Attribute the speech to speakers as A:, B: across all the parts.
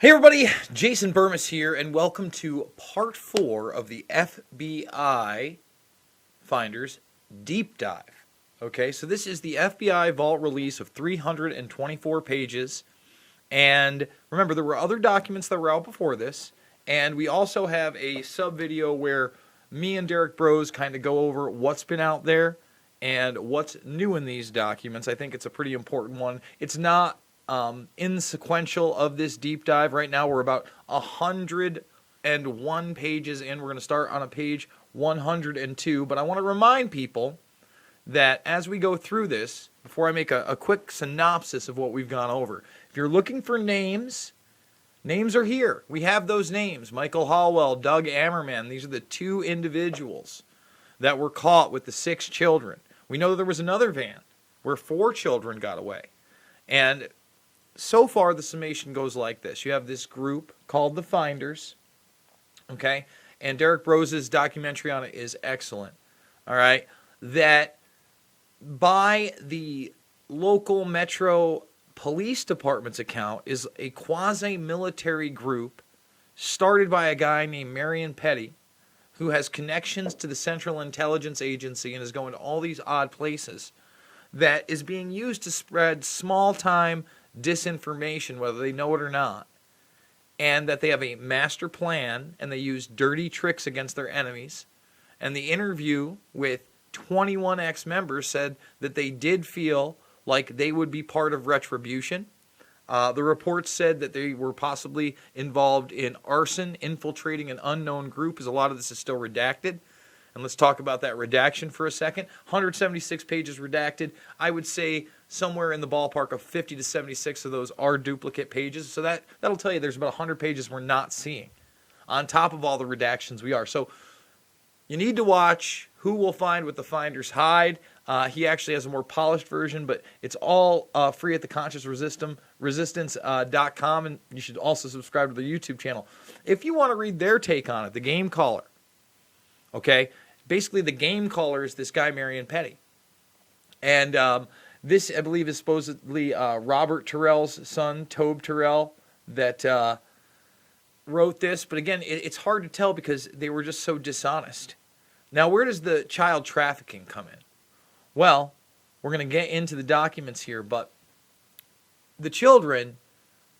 A: Hey everybody, Jason Burmis here, and welcome to part 4 of the FBI Finders Deep Dive. Okay, so this is the FBI Vault release of 324 pages, and remember there were other documents that were out before this, and we also have a sub-video where me and Derek Bros kind of go over what's been out there and what's new in these documents. I think it's a pretty important one. It's not insequential of this deep dive. Right now we're about 101 pages in. We're going to start on a page 102, but I want to remind people that as we go through this, before I make a quick synopsis of what we've gone over, if you're looking for names, names are here. We have those names. Michael Hallwell, Doug Ammerman. These are the two individuals that were caught with the 6 children. We know there was another van where 4 children got away. And so far, the summation goes like this. You have this group called the Finders, okay? And Derek Brose's documentary on it is excellent, all right? That by the local metro police department's account is a quasi-military group started by a guy named Marion Petty, who has connections to the Central Intelligence Agency and is going to all these odd places, that is being used to spread small-time disinformation, whether they know it or not, and that they have a master plan and they use dirty tricks against their enemies. And the interview with 21 ex-members said that they did feel like they would be part of retribution. The report said that they were possibly involved in arson, infiltrating an unknown group, as a lot of this is still redacted. And let's talk about that redaction for a second. 176 pages redacted. I would say somewhere in the ballpark of 50 to 76 of those are duplicate pages. So that'll tell you there's about 100 pages we're not seeing on top of all the redactions we are. So you need to watch Who Will Find What the Finders Hide. He actually has a more polished version, but it's all free at theconsciousresistance.com, and you should also subscribe to the YouTube channel. If you want to read their take on it, The Game Caller. Okay, basically the game caller is this guy Marion Petty, and this I believe is supposedly Robert Terrell's son, Tobe Terrell, that wrote this. But again, it's hard to tell because they were just so dishonest. Now, where does the child trafficking come in? Well, we're going to get into the documents here, but the children,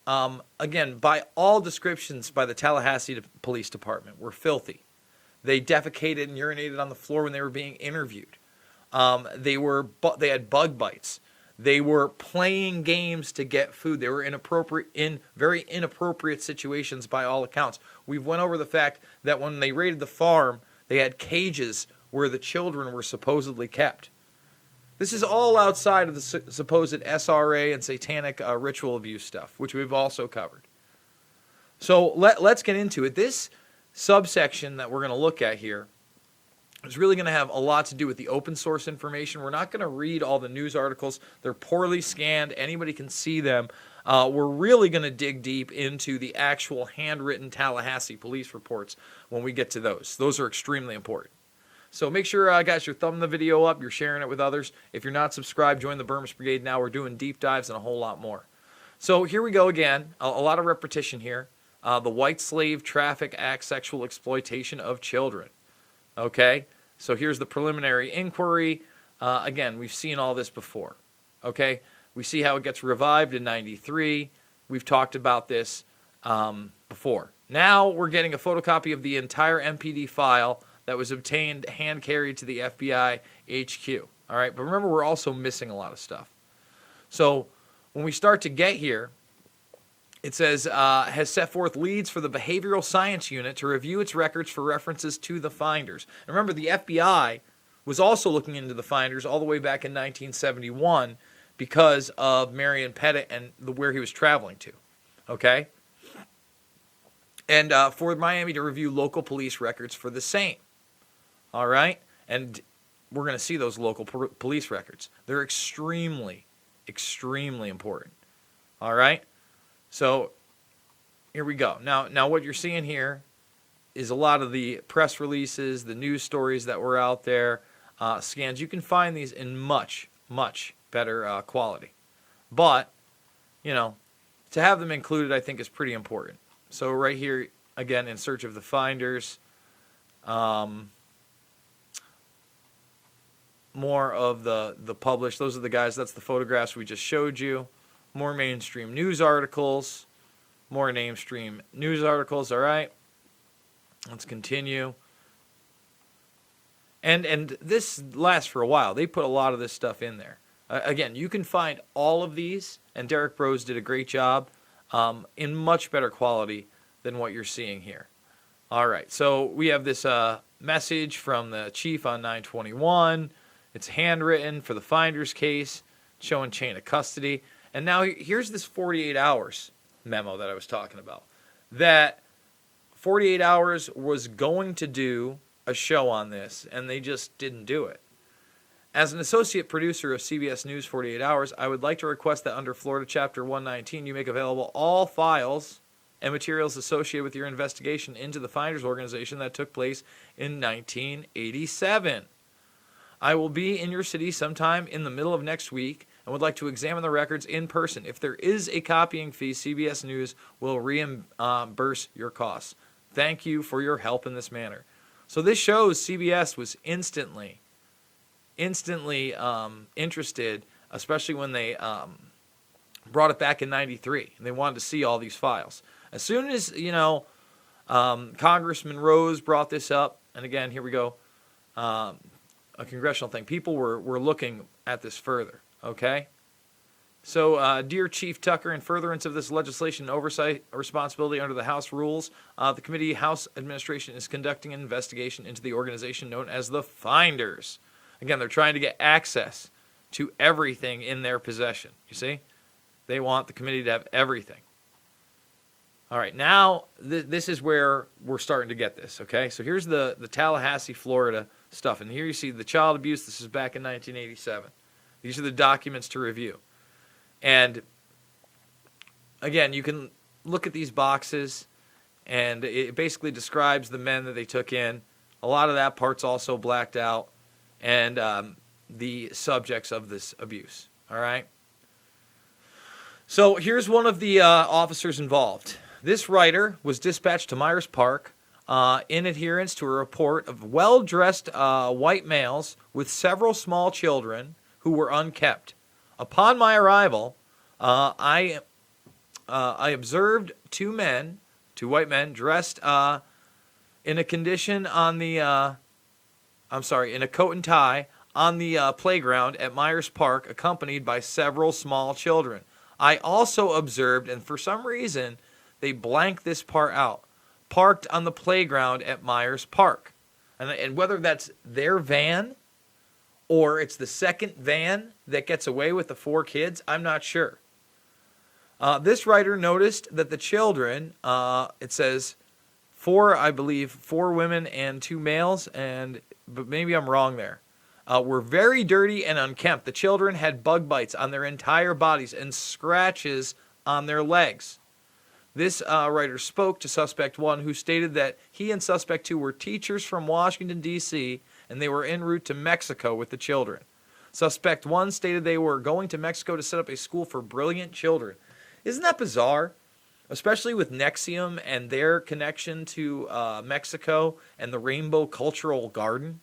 A: again, by all descriptions by the Tallahassee Police Department, were filthy. They defecated and urinated on the floor when they were being interviewed. They had bug bites. They were playing games to get food. They were in very inappropriate situations by all accounts. We've went over the fact that when they raided the farm, they had cages where the children were supposedly kept. This is all outside of the supposed SRA and satanic ritual abuse stuff, which we've also covered. So let's get into it. This subsection that we're going to look at here is really going to have a lot to do with the open source information. We're not going to read all the news articles. They're poorly scanned. Anybody can see them. We're really going to dig deep into the actual handwritten Tallahassee police reports when we get to those. Those are extremely important. So make sure, guys, you're thumbing the video up. You're sharing it with others. If you're not subscribed, join the Burmis Brigade now. We're doing deep dives and a whole lot more. So here we go again. A lot of repetition here. The White Slave Traffic Act, sexual exploitation of children. Okay, so here's the preliminary inquiry. Again, we've seen all this before. Okay, we see how it gets revived in '93. We've talked about this before. Now we're getting a photocopy of the entire MPD file that was obtained, hand-carried to the FBI HQ. All right, but remember, we're also missing a lot of stuff. So when we start to get here, it says, has set forth leads for the Behavioral Science Unit to review its records for references to the Finders. And remember, the FBI was also looking into the Finders all the way back in 1971 because of Marion Pettit and where he was traveling to. Okay? And for Miami to review local police records for the same. All right? And we're going to see those local police records. They're extremely, extremely important. All right? So here we go. Now what you're seeing here is a lot of the press releases, the news stories that were out there, scans. You can find these in much, much better quality. But, you know, to have them included, I think, is pretty important. So right here, again, in search of the finders, more of the published. Those are the guys. That's the photographs we just showed you. More mainstream news articles. More mainstream news articles. All right. Let's continue. And this lasts for a while. They put a lot of this stuff in there. Again, you can find all of these, and Derek Bros did a great job in much better quality than what you're seeing here. All right, so we have this message from the chief on 9/21. It's handwritten for the finder's case, showing chain of custody. And now here's this 48 hours memo that I was talking about. That 48 hours was going to do a show on this, and they just didn't do it. As an associate producer of CBS News 48 Hours, I would like to request that under Florida Chapter 119, you make available all files and materials associated with your investigation into the Finders Organization that took place in 1987. I will be in your city sometime in the middle of next week and would like to examine the records in person. If there is a copying fee, CBS News will reimburse your costs. Thank you for your help in this manner. So this shows CBS was instantly interested, especially when they brought it back in 93, and they wanted to see all these files. As soon as, Congressman Rose brought this up, and again, here we go, a congressional thing, people were looking at this further, okay? So, dear Chief Tucker, in furtherance of this legislation and oversight responsibility under the House rules, the committee House Administration is conducting an investigation into the organization known as the Finders. Again, they're trying to get access to everything in their possession. You see? They want the committee to have everything. All right, now this is where we're starting to get this, okay? So here's the Tallahassee, Florida stuff. And here you see the child abuse. This is back in 1987. These are the documents to review. And again, you can look at these boxes, and it basically describes the men that they took in. A lot of that part's also blacked out, and the subjects of this abuse. All right? So here's one of the officers involved. This writer was dispatched to Myers Park in adherence to a report of well-dressed white males with several small children who were unkept. Upon my arrival, I observed two white men dressed in a condition on the, in a coat and tie on the playground at Myers Park, accompanied by several small children. I also observed, and for some reason, they blanked this part out, parked on the playground at Myers Park. And whether that's their van or it's the second van that gets away with the four kids, I'm not sure. This writer noticed that the children, it says four women and two males, but maybe I'm wrong there, were very dirty and unkempt. The children had bug bites on their entire bodies and scratches on their legs. This writer spoke to Suspect 1, who stated that he and Suspect 2 were teachers from Washington, D.C., and they were en route to Mexico with the children. Suspect 1 stated they were going to Mexico to set up a school for brilliant children. Isn't that bizarre? Especially with NXIVM and their connection to Mexico and the Rainbow Cultural Garden.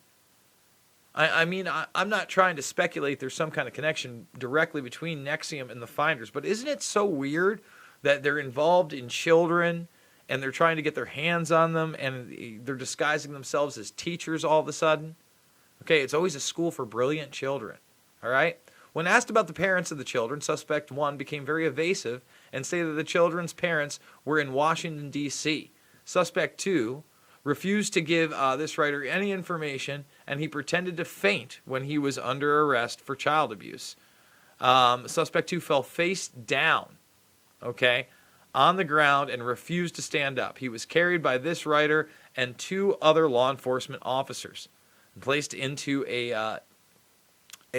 A: I'm not trying to speculate there's some kind of connection directly between NXIVM and the Finders, but isn't it so weird that they're involved in children and they're trying to get their hands on them, and they're disguising themselves as teachers all of a sudden? Okay, it's always a school for brilliant children, all right? When asked about the parents of the children, Suspect 1 became very evasive and stated that the children's parents were in Washington, D.C. Suspect 2 refused to give this writer any information, and he pretended to faint when he was under arrest for child abuse. Suspect 2 fell face down, okay, on the ground and refused to stand up. He was carried by this writer and two other law enforcement officers and placed into a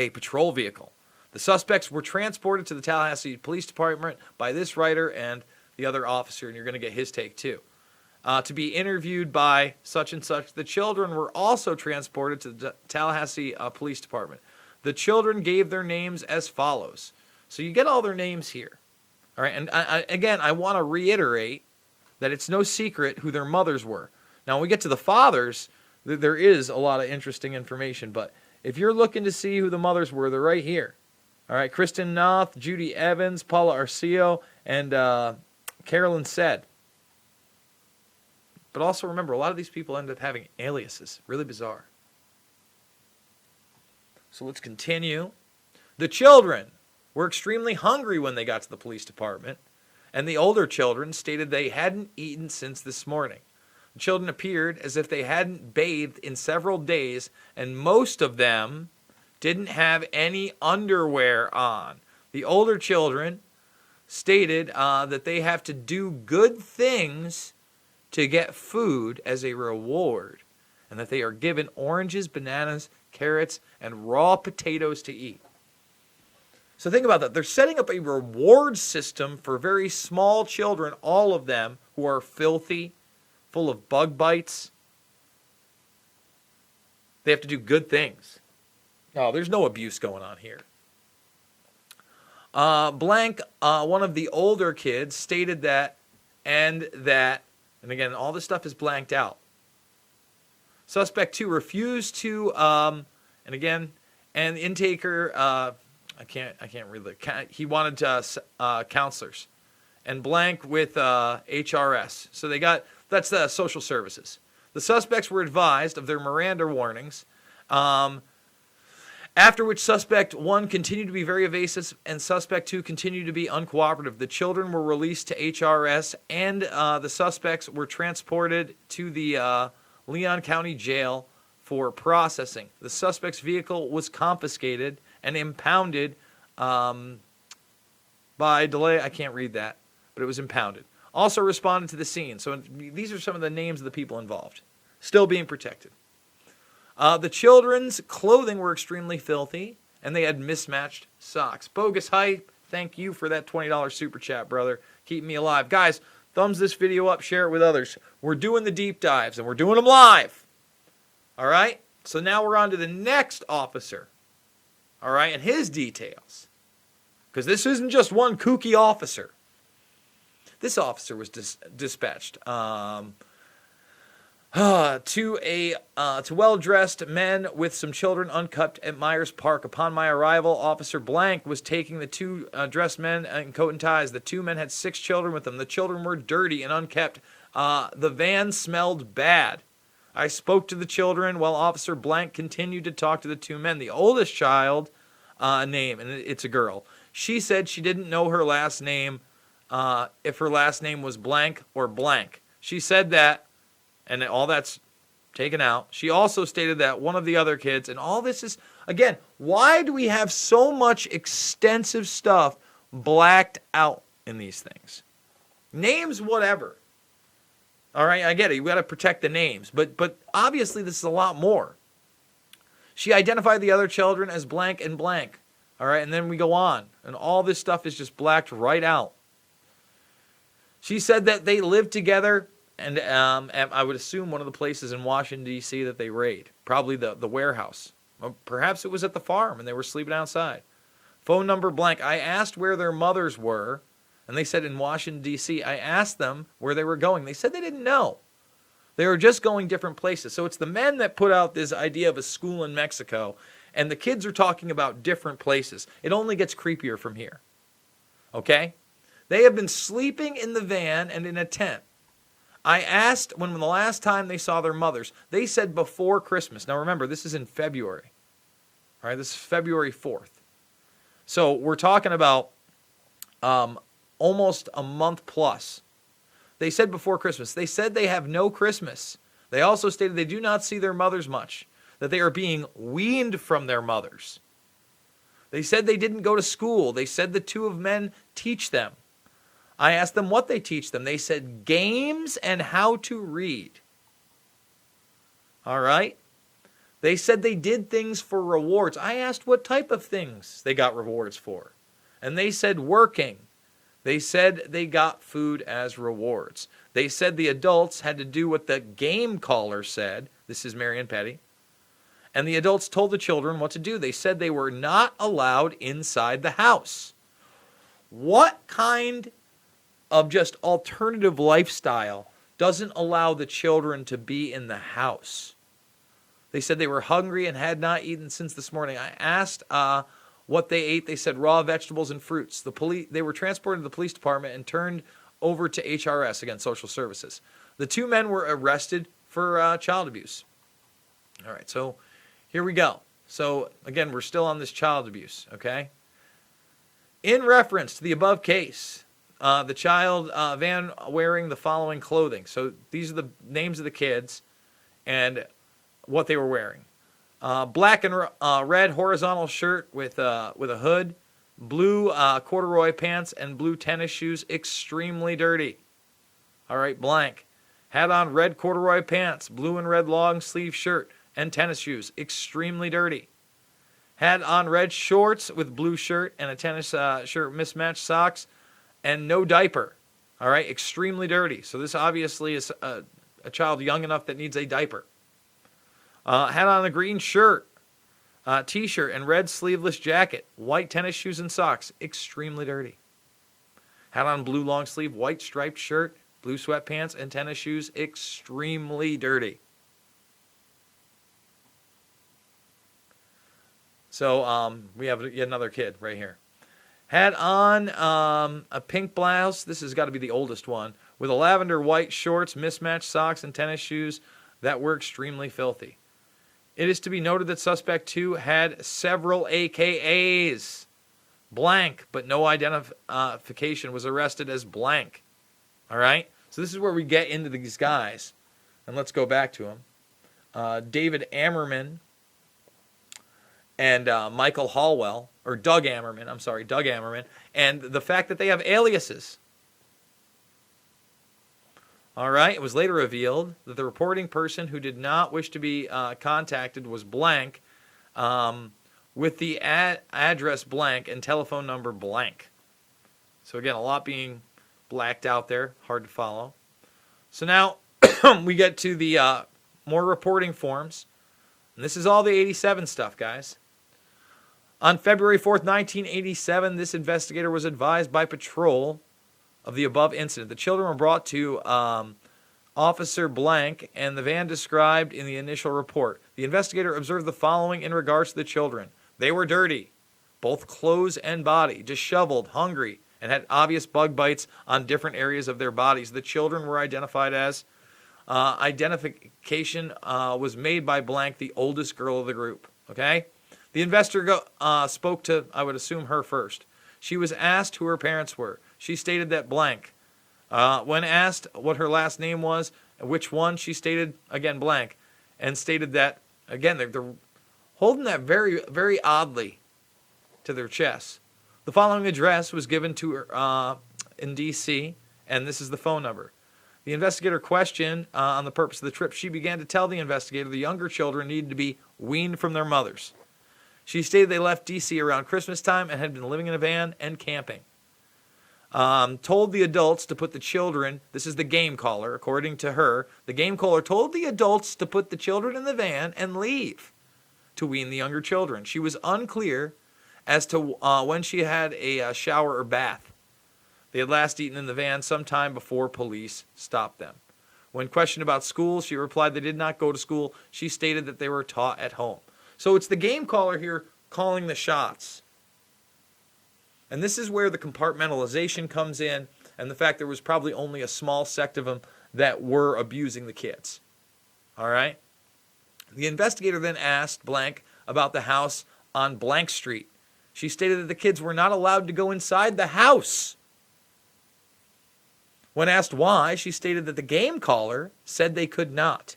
A: patrol vehicle. The suspects were transported to the Tallahassee Police Department by this writer and the other officer, and you're going to get his take too, to be interviewed by such and such. The children were also transported to the Tallahassee Police Department. The children gave their names as follows. So you get all their names here. All right, and again, I want to reiterate that it's no secret who their mothers were. Now, when we get to the fathers, there is a lot of interesting information, but if you're looking to see who the mothers were, they're right here. All right, Kristen Noth, Judy Evans, Paula Arceo, and Carolyn Said. But also remember, a lot of these people end up having aliases. Really bizarre. So let's continue. The children were extremely hungry when they got to the police department, and the older children stated they hadn't eaten since this morning. The children appeared as if they hadn't bathed in several days, and most of them didn't have any underwear on. The older children stated that they have to do good things to get food as a reward, and that they are given oranges, bananas, carrots, and raw potatoes to eat. So think about that. They're setting up a reward system for very small children, all of them who are filthy, full of bug bites. They have to do good things. Oh, there's no abuse going on here. Blank, one of the older kids, stated that, and again, all this stuff is blanked out. Suspect 2 refused to, and the intaker, I can't read it. He wanted counselors, and blank with HRS. So that's the social services. The suspects were advised of their Miranda warnings, after which suspect 1 continued to be very evasive and suspect 2 continued to be uncooperative. The children were released to HRS, and the suspects were transported to the Leon County Jail for processing. The suspect's vehicle was confiscated and impounded by delay. I can't read that, but it was impounded. Also responded to the scene. So these are some of the names of the people involved. Still being protected. The children's clothing were extremely filthy, and they had mismatched socks. Bogus Hype, thank you for that $20 super chat, brother. Keep me alive. Guys, thumbs this video up, share it with others. We're doing the deep dives, and we're doing them live. All right? So now we're on to the next officer. All right? And his details. Because this isn't just one kooky officer. This officer was dispatched to well-dressed men with some children unkept at Myers Park. Upon my arrival, Officer Blank was taking the 2 dressed men in coat and ties. The 2 men had 6 children with them. The children were dirty and unkept. The van smelled bad. I spoke to the children while Officer Blank continued to talk to the 2 men. The oldest child name, and it's a girl, she said she didn't know her last name, if her last name was Blank or Blank. She said that, and all that's taken out. She also stated that one of the other kids, and all this is, again, why do we have so much extensive stuff blacked out in these things? Names, whatever. All right, I get it. You got to protect the names. But obviously this is a lot more. She identified the other children as Blank and Blank. All right, and then we go on. And all this stuff is just blacked right out. She said that they lived together, and I would assume one of the places in Washington, D.C. that they raid. Probably the warehouse. Or perhaps it was at the farm and they were sleeping outside. Phone number blank. I asked where their mothers were, and they said in Washington, D.C. I asked them where they were going. They said they didn't know. They were just going different places. So it's the men that put out this idea of a school in Mexico, and the kids are talking about different places. It only gets creepier from here. Okay? They have been sleeping in the van and in a tent. I asked when the last time they saw their mothers. They said before Christmas. Now remember, this is in February. All right, this is February 4th. So we're talking about almost a month plus. They said before Christmas. They said they have no Christmas. They also stated they do not see their mothers much, that they are being weaned from their mothers. They said they didn't go to school. They said the 2 of men teach them. I asked them what they teach them. They said games and how to read. All right? They said they did things for rewards. I asked what type of things they got rewards for. And they said working. They said they got food as rewards. They said the adults had to do what the game caller said. This is Marion Petty. And the adults told the children what to do. They said they were not allowed inside the house. What kind of just alternative lifestyle doesn't allow the children to be in the house? They said they were hungry and had not eaten since this morning. I asked what they ate. They said raw vegetables and fruits. They were transported to the police department and turned over to HRS, again, social services. The two men were arrested for child abuse. All right, so here we go. So again, we're still on this child abuse, okay? In reference to the above case, the child van wearing the following clothing. So these are the names of the kids and what they were wearing. Black and red horizontal shirt with a hood, blue corduroy pants, and blue tennis shoes, extremely dirty. All right, blank. Had on red corduroy pants, blue and red long sleeve shirt, and tennis shoes, extremely dirty. Had on red shorts with blue shirt and a tennis shirt, mismatched socks, and no diaper. All right, extremely dirty. So this obviously is a child young enough that needs a diaper. Had on a green shirt, t-shirt, and red sleeveless jacket, white tennis shoes and socks, extremely dirty. Had on blue long sleeve, white striped shirt, blue sweatpants, and tennis shoes, extremely dirty. So we have yet another kid right here. Had on a pink blouse, this has got to be the oldest one, with a lavender white shorts, mismatched socks, and tennis shoes that were extremely filthy. It is to be noted that suspect 2 had several AKAs. Blank, but no identification, was arrested as blank. All right? So this is where we get into these guys. And let's go back to them. David Ammerman and Michael Hallwell, or Doug Ammerman, and the fact that they have aliases. All right, it was later revealed that the reporting person who did not wish to be contacted was blank, with the address blank and telephone number blank. So again, a lot being blacked out there, hard to follow. So now we get to the more reporting forms. And this is all the 87 stuff, guys. On February 4th, 1987, this investigator was advised by patrol of the above incident. The children were brought to Officer Blank and the van described in the initial report. The investigator observed the following in regards to the children. They were dirty, both clothes and body, disheveled, hungry, and had obvious bug bites on different areas of their bodies. The children were identified as identification was made by Blank, the oldest girl of the group. Okay? The investigator spoke to, I would assume, her first. She was asked who her parents were. She stated that blank. When asked what her last name was, which one, she stated, again, blank, and stated that, again, they're holding that very, very oddly to their chest. The following address was given to her in D.C., and this is the phone number. The investigator questioned on the purpose of the trip. She began to tell the investigator the younger children needed to be weaned from their mothers. She stated they left D.C. around Christmas time and had been living in a van and camping. Told the adults to put the children, this is the game caller, according to her, the game caller told the adults to put the children in the van and leave to wean the younger children. She was unclear as to when she had a shower or bath. They had last eaten in the van sometime before police stopped them. When questioned about school, she replied they did not go to school. She stated that they were taught at home. So it's the game caller here calling the shots. And this is where the compartmentalization comes in, and the fact there was probably only a small sect of them that were abusing the kids. All right? The investigator then asked Blank about the house on Blank Street. She stated that the kids were not allowed to go inside the house. When asked why, she stated that the game caller said they could not.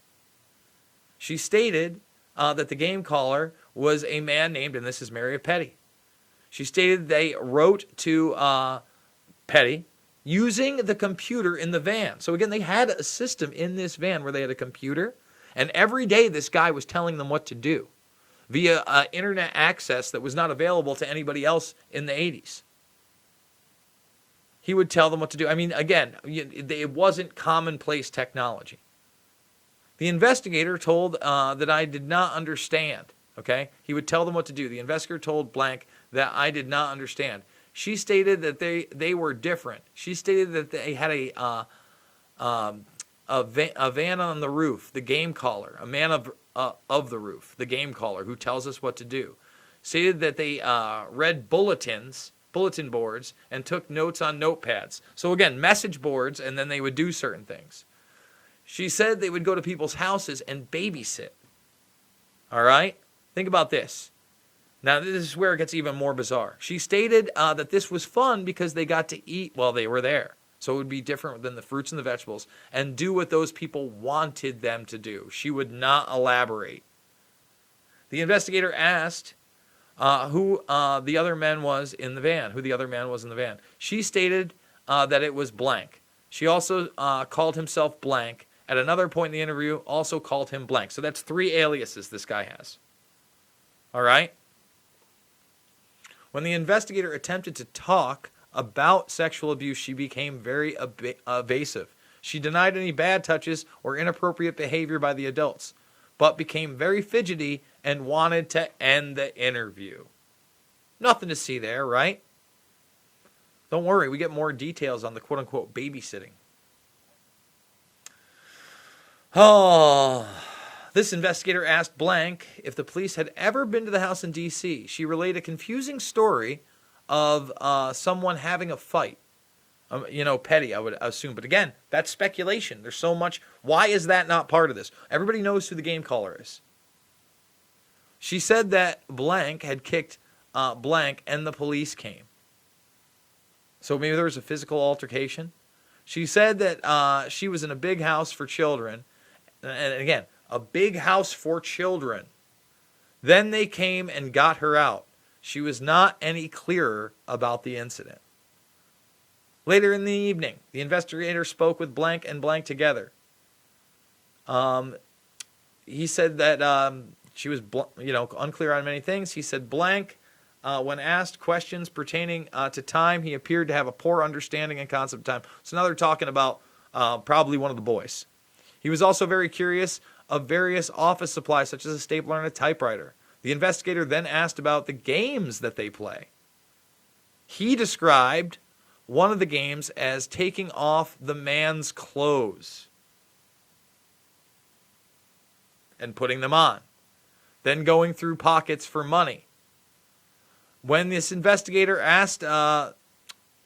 A: She stated that the game caller was a man named, and this is Mary Petty. She stated they wrote to Petty using the computer in the van. So again, they had a system in this van where they had a computer, and every day this guy was telling them what to do via internet access that was not available to anybody else in the 80s. He would tell them what to do. I mean, again, it wasn't commonplace technology. The investigator told that I did not understand, okay? He would tell them what to do. The investigator told Blank that I did not understand. She stated that they were different. She stated that they had a van on the roof, the game caller, a man of the roof, the game caller, who tells us what to do. Stated that they read bulletin boards, and took notes on notepads. So again, message boards, and then they would do certain things. She said they would go to people's houses and babysit. All right? Think about this. Now, this is where it gets even more bizarre. She stated that this was fun because they got to eat while they were there. So it would be different than the fruits and the vegetables, and do what those people wanted them to do. She would not elaborate. The investigator asked who the other man was in the van. She stated that it was blank. She also called himself blank. At another point in the interview, also called him blank. So that's 3 aliases this guy has. All right? When the investigator attempted to talk about sexual abuse, she became very evasive. She denied any bad touches or inappropriate behavior by the adults, but became very fidgety and wanted to end the interview. Nothing to see there, right? Don't worry, we get more details on the quote-unquote babysitting. Oh, this investigator asked blank if the police had ever been to the house in D.C. She relayed a confusing story of someone having a fight. Petty, I would assume. But again, that's speculation. There's so much. Why is that not part of this? Everybody knows who the game caller is. She said that blank had kicked blank and the police came. So maybe there was a physical altercation. She said that she was in a big house for children. And again, a big house for children. Then they came and got her out. She was not any clearer about the incident. Later in the evening, the investigator spoke with blank and blank together. He said that she was unclear on many things. He said blank, when asked questions pertaining to time, he appeared to have a poor understanding and concept of time. So now they're talking about probably one of the boys. He was also very curious of various office supplies, such as a stapler and a typewriter. The investigator then asked about the games that they play. He described one of the games as taking off the man's clothes and putting them on, then going through pockets for money. When this investigator asked the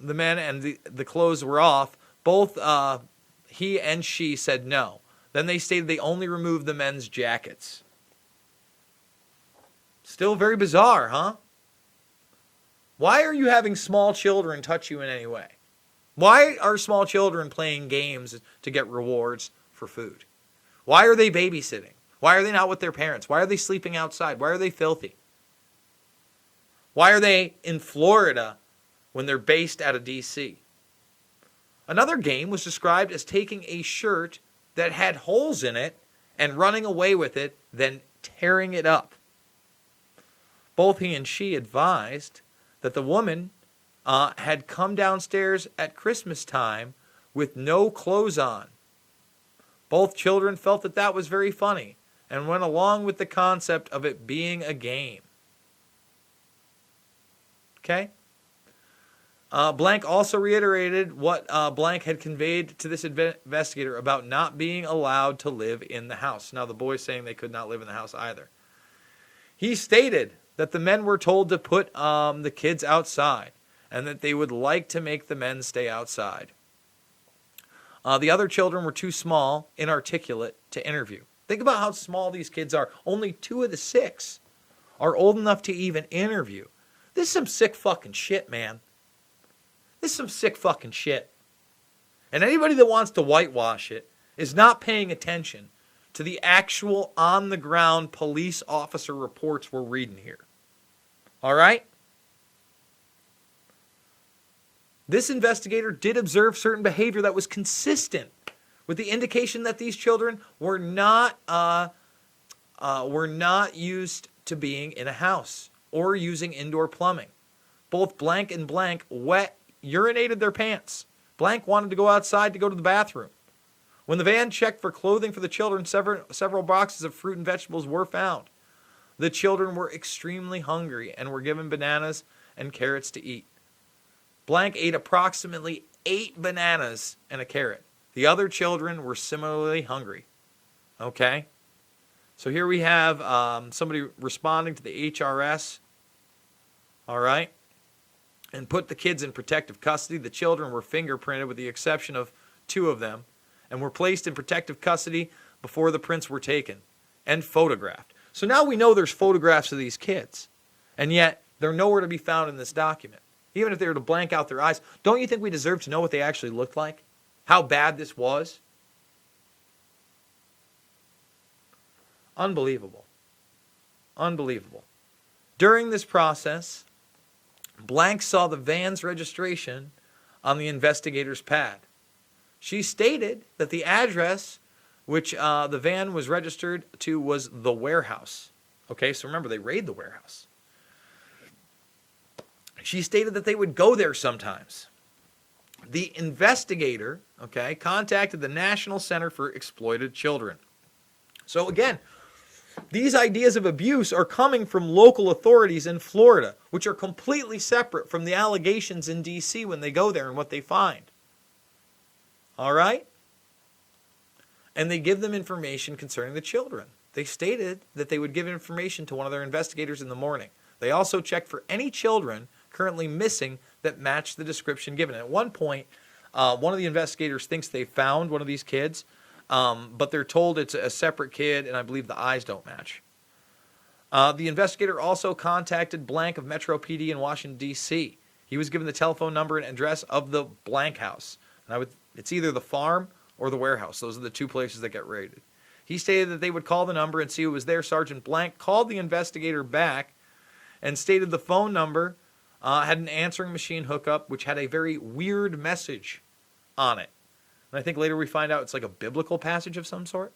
A: men and the clothes were off, both he and she said no. Then they stated they only removed the men's jackets. Still very bizarre, huh? Why are you having small children touch you in any way? Why are small children playing games to get rewards for food? Why are they babysitting? Why are they not with their parents? Why are they sleeping outside? Why are they filthy? Why are they in Florida when they're based out of D.C.? Another game was described as taking a shirt that had holes in it and running away with it, then tearing it up. Both he and she advised that the woman had come downstairs at Christmas time with no clothes on. Both children felt that that was very funny and went along with the concept of it being a game. Okay? Blank also reiterated what Blank had conveyed to this investigator about not being allowed to live in the house. Now, the boys saying they could not live in the house either. He stated that the men were told to put the kids outside and that they would like to make the men stay outside. The other children were too small, inarticulate to interview. Think about how small these kids are. Only 2 of the 6 are old enough to even interview. This is some sick fucking shit, man. This is some sick fucking shit. And anybody that wants to whitewash it is not paying attention to the actual on-the-ground police officer reports we're reading here. All right? This investigator did observe certain behavior that was consistent with the indication that these children were not used to being in a house or using indoor plumbing. Both Blank and Blank urinated their pants. Blank wanted to go outside to go to the bathroom. When the van checked for clothing for the children, several boxes of fruit and vegetables were found. The children were extremely hungry and were given bananas and carrots to eat. Blank ate approximately 8 bananas and a carrot. The other children were similarly hungry. Okay? So here we have somebody responding to the HRS. All right? And put the kids in protective custody. The children were fingerprinted with the exception of 2 of them and were placed in protective custody before the prints were taken and photographed. So now we know there's photographs of these kids, and yet they're nowhere to be found in this document. Even if they were to blank out their eyes, don't you think we deserve to know what they actually looked like? How bad this was? Unbelievable. Unbelievable. During this process, Blank saw the van's registration on the investigator's pad. She stated that the address which the van was registered to was the warehouse. Okay, so remember, they raid the warehouse. She stated that they would go there sometimes. The investigator, okay, contacted the National Center for Exploited Children. So again, these ideas of abuse are coming from local authorities in Florida, which are completely separate from the allegations in D.C. when they go there and what they find. All right? And they give them information concerning the children. They stated that they would give information to one of their investigators in the morning. They also checked for any children currently missing that matched the description given. At one point, one of the investigators thinks they found one of these kids, but they're told it's a separate kid, and I believe the eyes don't match. The investigator also contacted Blank of Metro PD in Washington, D.C. He was given the telephone number and address of the Blank house. And it's either the farm or the warehouse. Those are the 2 places that get raided. He stated that they would call the number and see who was there. Sergeant Blank called the investigator back and stated the phone number had an answering machine hookup, which had a very weird message on it. And I think later we find out it's like a biblical passage of some sort.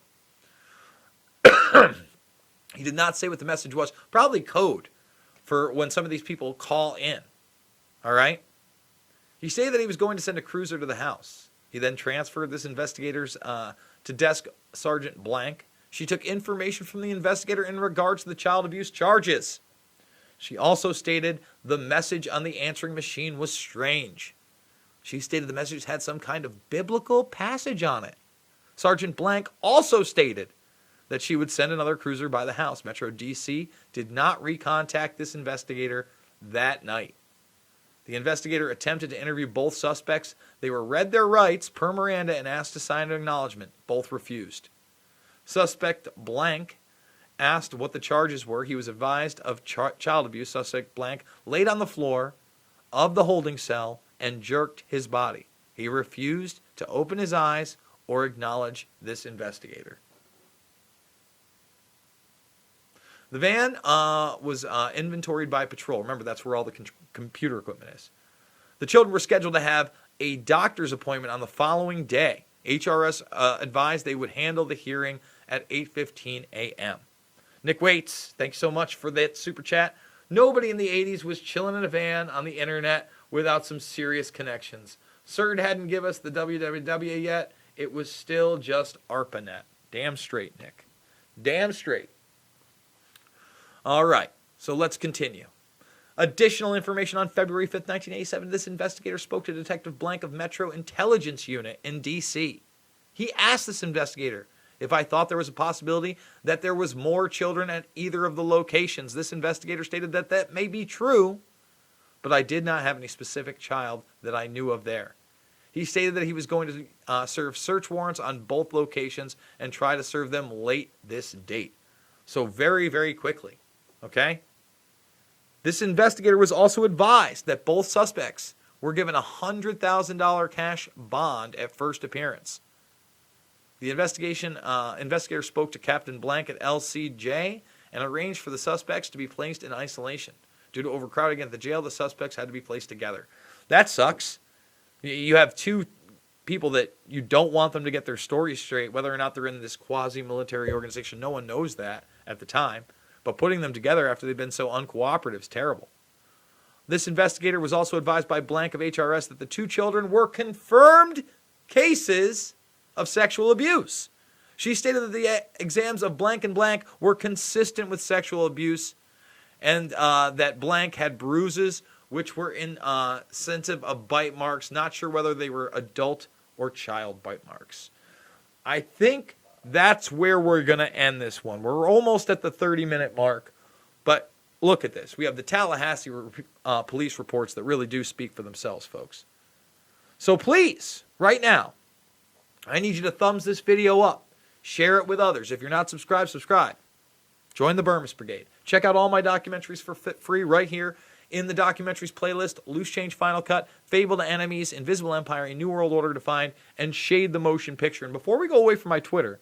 A: He did not say what the message was. Probably code for when some of these people call in. All right? He stated that he was going to send a cruiser to the house. He then transferred this investigator's to desk Sergeant Blank. She took information from the investigator in regards to the child abuse charges. She also stated the message on the answering machine was strange. She stated the message had some kind of biblical passage on it. Sergeant Blank also stated that she would send another cruiser by the house. Metro DC did not recontact this investigator that night. The investigator attempted to interview both suspects. They were read their rights per Miranda and asked to sign an acknowledgement. Both refused. Suspect Blank asked what the charges were. He was advised of child abuse. Suspect Blank laid on the floor of the holding cell and jerked his body. He refused to open his eyes or acknowledge this investigator. The van was inventoried by patrol. Remember, that's where all the computer equipment is. The children were scheduled to have a doctor's appointment on the following day. HRS advised they would handle the hearing at 8:15 a.m. Nick Waits, thanks so much for that super chat. Nobody in the 80s was chilling in a van on the internet without some serious connections. CERD hadn't given us the www yet. It was still just ARPANET. Damn straight, Nick. Damn straight. All right, so let's continue. Additional information on February 5th, 1987. This investigator spoke to Detective Blank of Metro Intelligence Unit in D.C. He asked this investigator if I thought there was a possibility that there was more children at either of the locations. This investigator stated that that may be true, but I did not have any specific child that I knew of there. He stated that he was going to serve search warrants on both locations and try to serve them late this date. So very, very quickly. Okay? This investigator was also advised that both suspects were given a $100,000 cash bond at first appearance. The investigator spoke to Captain Blank at LCJ and arranged for the suspects to be placed in isolation. Due to overcrowding at the jail, the suspects had to be placed together. That sucks. You have 2 people that you don't want them to get their stories straight, whether or not they're in this quasi-military organization. No one knows that at the time. But putting them together after they've been so uncooperative is terrible. This investigator was also advised by Blank of HRS that the 2 children were confirmed cases of sexual abuse. She stated that the exams of Blank and Blank were consistent with sexual abuse and that Blank had bruises which were in sensitive of bite marks. Not sure whether they were adult or child bite marks. I think that's where we're going to end this one. We're almost at the 30-minute mark, but look at this. We have the Tallahassee police reports that really do speak for themselves, folks. So please, right now, I need you to thumbs this video up. Share it with others. If you're not subscribed, subscribe. Join the Burmese Brigade. Check out all my documentaries for free right here in the documentaries playlist: Loose Change Final Cut, Fable to Enemies, Invisible Empire, A New World Order Defined, and Shade the Motion Picture. And before we go away from my Twitter,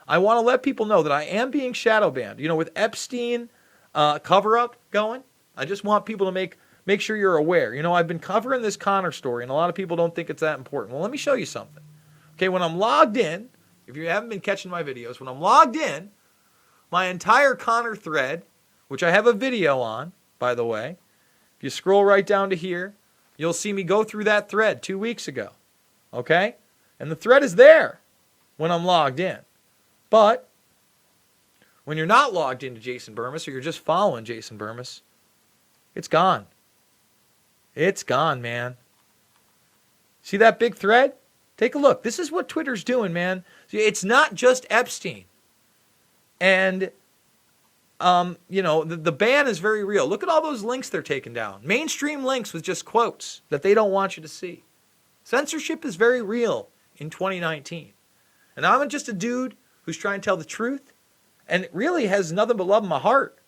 A: I want to let people know that I am being shadow banned. You know, with Epstein cover-up going, I just want people to make sure you're aware. You know, I've been covering this Connor story, and a lot of people don't think it's that important. Well, let me show you something. Okay, when I'm logged in, if you haven't been catching my videos, when I'm logged in, my entire Connor thread, which I have a video on, by the way, if you scroll right down to here, you'll see me go through that thread 2 weeks ago. Okay? And the thread is there when I'm logged in. But when you're not logged into Jason Bermas, or you're just following Jason Bermas, it's gone. It's gone, man. See that big thread? Take a look. This is what Twitter's doing, man. See, it's not just Epstein. And, you know, the ban is very real. Look at all those links they're taking down. Mainstream links with just quotes that they don't want you to see. Censorship is very real in 2019. And I'm just a dude who's trying to tell the truth, and it really has nothing but love in my heart.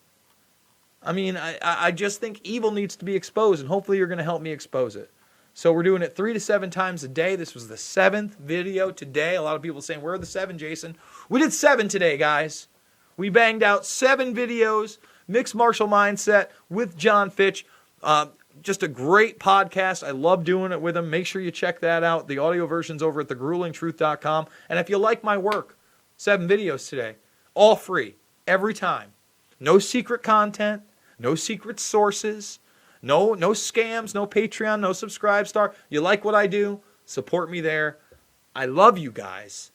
A: I mean, I just think evil needs to be exposed, and hopefully you're going to help me expose it. So we're doing it 3 to 7 times a day. This was the 7th video today. A lot of people saying, where are the 7, Jason? We did 7 today, guys. We banged out 7 videos, Mixed Martial Mindset with John Fitch. Just a great podcast. I love doing it with him. Make sure you check that out. The audio version's over at thegruelingtruth.com. And if you like my work, 7 videos today, all free, every time. No secret content, no secret sources, no scams, no Patreon, no Subscribestar. You like what I do? Support me there. I love you guys.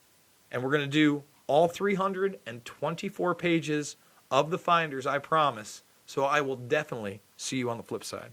A: And we're going to do all 324 pages of the Finders, I promise. So I will definitely see you on the flip side.